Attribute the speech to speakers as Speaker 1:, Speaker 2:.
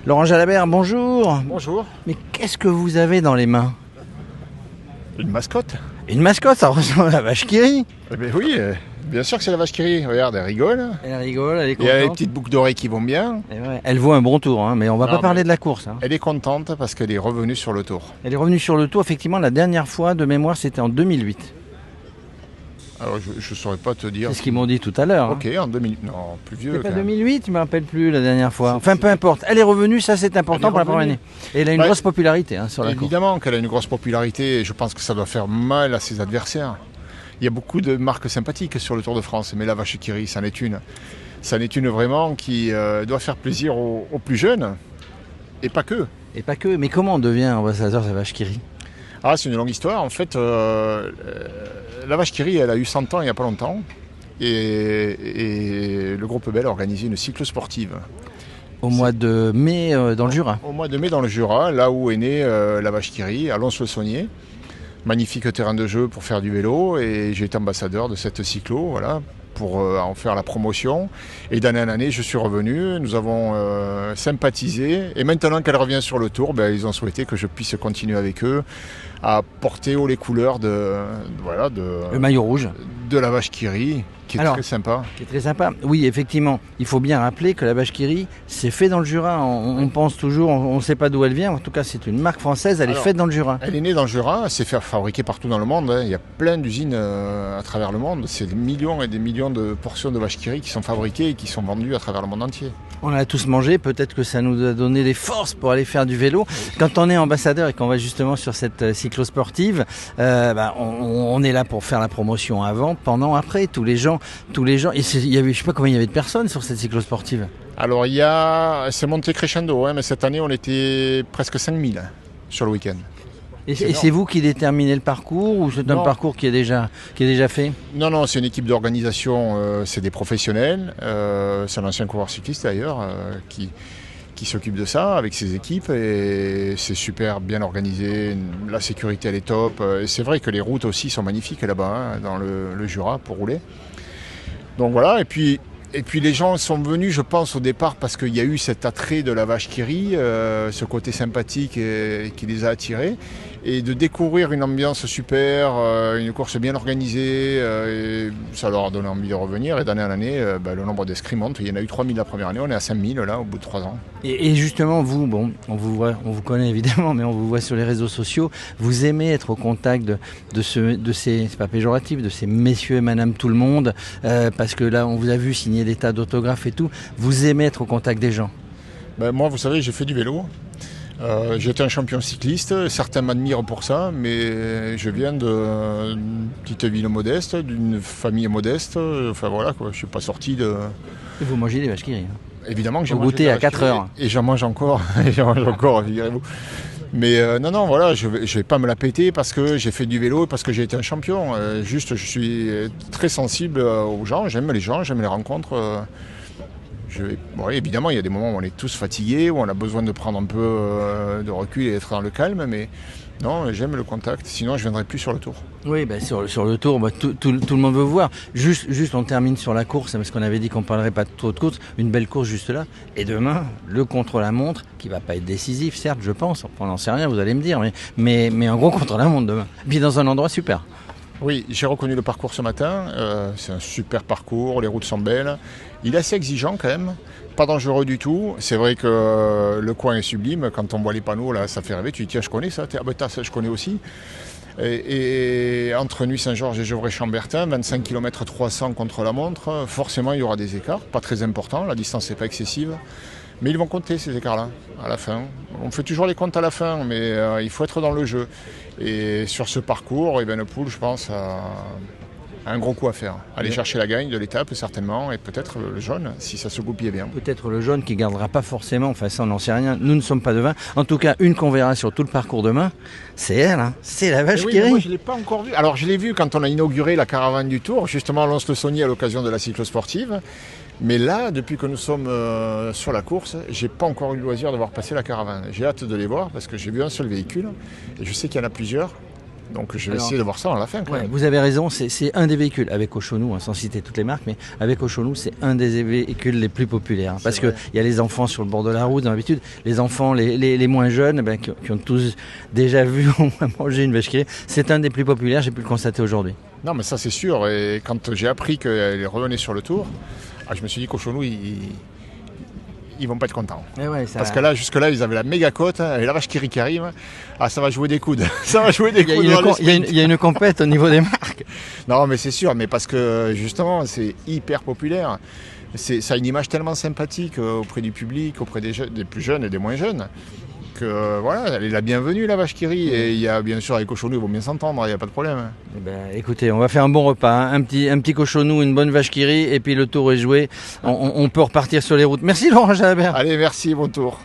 Speaker 1: Laurent Jalabert, bonjour.
Speaker 2: Bonjour.
Speaker 1: Mais qu'est-ce que vous avez dans les mains?
Speaker 2: Une mascotte.
Speaker 1: Une mascotte, ça ressemble à la vache qui rit.
Speaker 2: Eh bien oui, bien sûr que c'est la vache qui rit. Regarde, elle rigole.
Speaker 1: Elle rigole, elle est
Speaker 2: Et
Speaker 1: contente.
Speaker 2: elle a les petites boucles d'oreilles qui vont bien.
Speaker 1: Et ouais, elle vaut un bon tour, hein, mais on va
Speaker 2: Non,
Speaker 1: pas parler
Speaker 2: mais-
Speaker 1: de la course. Hein.
Speaker 2: Elle est contente parce qu'elle est revenue sur le tour.
Speaker 1: Elle est revenue sur le tour, effectivement, la dernière fois de mémoire, c'était en 2008.
Speaker 2: Alors je ne saurais pas te dire.
Speaker 1: C'est ce qu'ils m'ont dit tout à l'heure. hein.
Speaker 2: Ok, en 2000. Non, plus vieux.
Speaker 1: C'est pas
Speaker 2: quand même.
Speaker 1: 2008, je me rappelle plus la dernière fois. Enfin, peu importe. Elle est revenue, ça c'est important
Speaker 2: Elle est
Speaker 1: pour la première
Speaker 2: revenue.
Speaker 1: année. Et elle a une
Speaker 2: Ouais.
Speaker 1: grosse popularité hein, sur la course.
Speaker 2: Évidemment qu'elle a une grosse popularité et je pense que ça doit faire mal à ses adversaires. Il y a beaucoup de marques sympathiques sur le Tour de France, mais la vache qui rit, c'en est une. C'en est une vraiment qui doit faire plaisir aux plus jeunes et pas que.
Speaker 1: Et pas que. Mais comment on devient ambassadeur de la vache qui rit?
Speaker 2: Ah, c'est une longue histoire. En fait, la vache qui rit, elle a eu 100 ans il n'y a pas longtemps. Et le groupe Bell a organisé une cyclosportive.
Speaker 1: Au mois de mai dans le Jura.
Speaker 2: Au mois de mai dans le Jura, là où est née la vache qui rit, à Lons-le-Saunier. Magnifique terrain de jeu pour faire du vélo. Et j'ai été ambassadeur de cette cyclo, voilà, pour en faire la promotion. Et d'année en année, je suis revenu. Nous avons sympathisé. Et maintenant qu'elle revient sur le Tour, ben, ils ont souhaité que je puisse continuer avec eux à porter haut les couleurs
Speaker 1: Le maillot rouge.
Speaker 2: de la vache qui rit, qui est
Speaker 1: Alors,
Speaker 2: très sympa.
Speaker 1: Qui est très sympa. Oui, effectivement, il faut bien rappeler que la vache qui rit, c'est fait dans le Jura. On pense toujours, on ne sait pas d'où elle vient. En tout cas, c'est une marque française, elle est
Speaker 2: Alors,
Speaker 1: faite dans le Jura.
Speaker 2: Elle est née dans le Jura, elle s'est fait fabriquer partout dans le monde. Hein. Il y a plein d'usines à travers le monde. C'est des millions et des millions de portions de vache qui rit qui sont fabriquées et qui sont vendues à travers le monde entier.
Speaker 1: On a tous mangé, peut-être que ça nous a donné des forces pour aller faire du vélo. Quand on est ambassadeur et qu'on va justement sur cette cyclosportive, on est là pour faire la promotion avant, pendant, après. Tous les gens. Et il y avait, je sais pas combien il y avait de personnes sur cette cyclosportive.
Speaker 2: Alors c'est monté crescendo, hein, mais cette année on était presque 5000 sur le week-end.
Speaker 1: Et
Speaker 2: C'est
Speaker 1: c'est vous qui déterminez le parcours ou c'est un
Speaker 2: Non.
Speaker 1: parcours qui est déjà fait?
Speaker 2: Non, c'est une équipe d'organisation, c'est des professionnels, c'est un ancien coureur cycliste d'ailleurs qui s'occupe de ça avec ses équipes et c'est super bien organisé, la sécurité elle est top et c'est vrai que les routes aussi sont magnifiques là-bas hein, dans le Jura pour rouler. Donc voilà, et puis les gens sont venus je pense au départ parce qu'il y a eu cet attrait de la vache qui rit, ce côté sympathique qui les a attirés. Et de découvrir une ambiance super, une course bien organisée, et ça leur a donné envie de revenir. Et d'année en année, le nombre d'inscrits monte. Il y en a eu 3000 la première année, on est à 5000 là au bout de 3 ans.
Speaker 1: Et justement, vous, bon, on vous connaît évidemment, mais on vous voit sur les réseaux sociaux. Vous aimez être au contact de ces, c'est pas péjoratif, de ces messieurs et madame tout le monde, parce que là, on vous a vu signer des tas d'autographes et tout. Vous aimez être au contact des gens.
Speaker 2: Moi, vous savez, j'ai fait du vélo. J'ai été un champion cycliste, certains m'admirent pour ça, mais je viens d'une petite ville modeste, d'une famille modeste, enfin voilà quoi, je suis pas sorti de...
Speaker 1: Et vous mangez des vaches qui rient. Hein.
Speaker 2: Évidemment que j'ai
Speaker 1: Au
Speaker 2: mangé
Speaker 1: goûter
Speaker 2: de la
Speaker 1: à 4
Speaker 2: vache qui rit,
Speaker 1: heures.
Speaker 2: et j'en mange encore, figurez-vous. Mais non, voilà, je vais pas me la péter parce que j'ai fait du vélo et parce que j'ai été un champion. Juste, je suis très sensible aux gens, j'aime les gens, j'aime les rencontres. Évidemment, il y a des moments où on est tous fatigués, où on a besoin de prendre un peu de recul et d'être dans le calme, mais non, j'aime le contact, sinon je ne viendrai plus sur le Tour.
Speaker 1: Oui, sur le Tour, tout le monde veut vous voir. Juste, on termine sur la course, parce qu'on avait dit qu'on ne parlerait pas trop de course. Une belle course juste là. Et demain, le contre-la-montre, qui va pas être décisif, certes, je pense. On n'en sait rien, vous allez me dire, mais un gros contre-la-montre demain. Puis dans un endroit super.
Speaker 2: Oui, j'ai reconnu le parcours ce matin. C'est un super parcours, les routes sont belles. Il est assez exigeant quand même, pas dangereux du tout. C'est vrai que le coin est sublime. Quand on voit les panneaux, là, ça fait rêver. Tu dis, tiens, je connais ça. Ça, je connais aussi. Et entre Nuit-Saint-Georges et Gevrey-Chambertin, 25 km 300 contre la montre, forcément, il y aura des écarts. Pas très importants, la distance n'est pas excessive. Mais ils vont compter ces écarts-là, à la fin. On fait toujours les comptes à la fin, mais il faut être dans le jeu. Et sur ce parcours, Evenepoel, je pense, a un gros coup à faire. Aller chercher la gagne de l'étape, certainement, et peut-être le jaune, si ça se goupillait bien.
Speaker 1: Peut-être le jaune qui ne gardera pas forcément, enfin ça on n'en sait rien, nous ne sommes pas devins. En tout cas, une qu'on verra sur tout le parcours demain, c'est elle, hein. C'est la vache qui rit.
Speaker 2: Moi, je ne l'ai pas encore vue. Alors je l'ai vue quand on a inauguré la caravane du Tour, justement à Lons-le-Saunier à l'occasion de la cyclosportive. Mais là, depuis que nous sommes sur la course, j'ai pas encore eu le loisir de voir passer la caravane. J'ai hâte de les voir parce que j'ai vu un seul véhicule et je sais qu'il y en a plusieurs. Donc je vais
Speaker 1: Alors,
Speaker 2: essayer de voir ça à la fin. Quand
Speaker 1: Ouais,
Speaker 2: même.
Speaker 1: vous avez raison, c'est un des véhicules, avec Cochonou, hein, sans citer toutes les marques, mais avec Cochonou, c'est un des véhicules les plus populaires. Hein, parce qu'il y a les enfants sur le bord de la route, dans l'habitude, les enfants, les moins jeunes, qui ont tous déjà vu au moins manger une vache qui rit, c'est un des plus populaires, j'ai pu le constater aujourd'hui.
Speaker 2: Non, mais ça c'est sûr. Et quand j'ai appris qu'elle revenait sur le Tour, je me suis dit Cochonou, ils vont pas être contents. Parce que là, jusque-là, ils avaient la méga côte, et la vache qui rit qui arrive, ça va jouer des coudes. Ça va jouer des coudes.
Speaker 1: Il y a une compète au niveau des marques.
Speaker 2: Non, mais c'est sûr, mais parce que justement, c'est hyper populaire. Ça a une image tellement sympathique auprès du public, auprès des plus jeunes et des moins jeunes, que voilà, elle est la bienvenue, la vache qui rit. Et il y a bien sûr avec Cochonou, ils vont bien s'entendre, il n'y a pas de problème.
Speaker 1: Eh ben, écoutez, on va faire un bon repas, hein. Un petit Cochonou, une bonne vache qui rit, et puis le tour est joué. On peut repartir sur les routes. Merci Laurent Jalabert.
Speaker 2: Allez, merci, bon tour.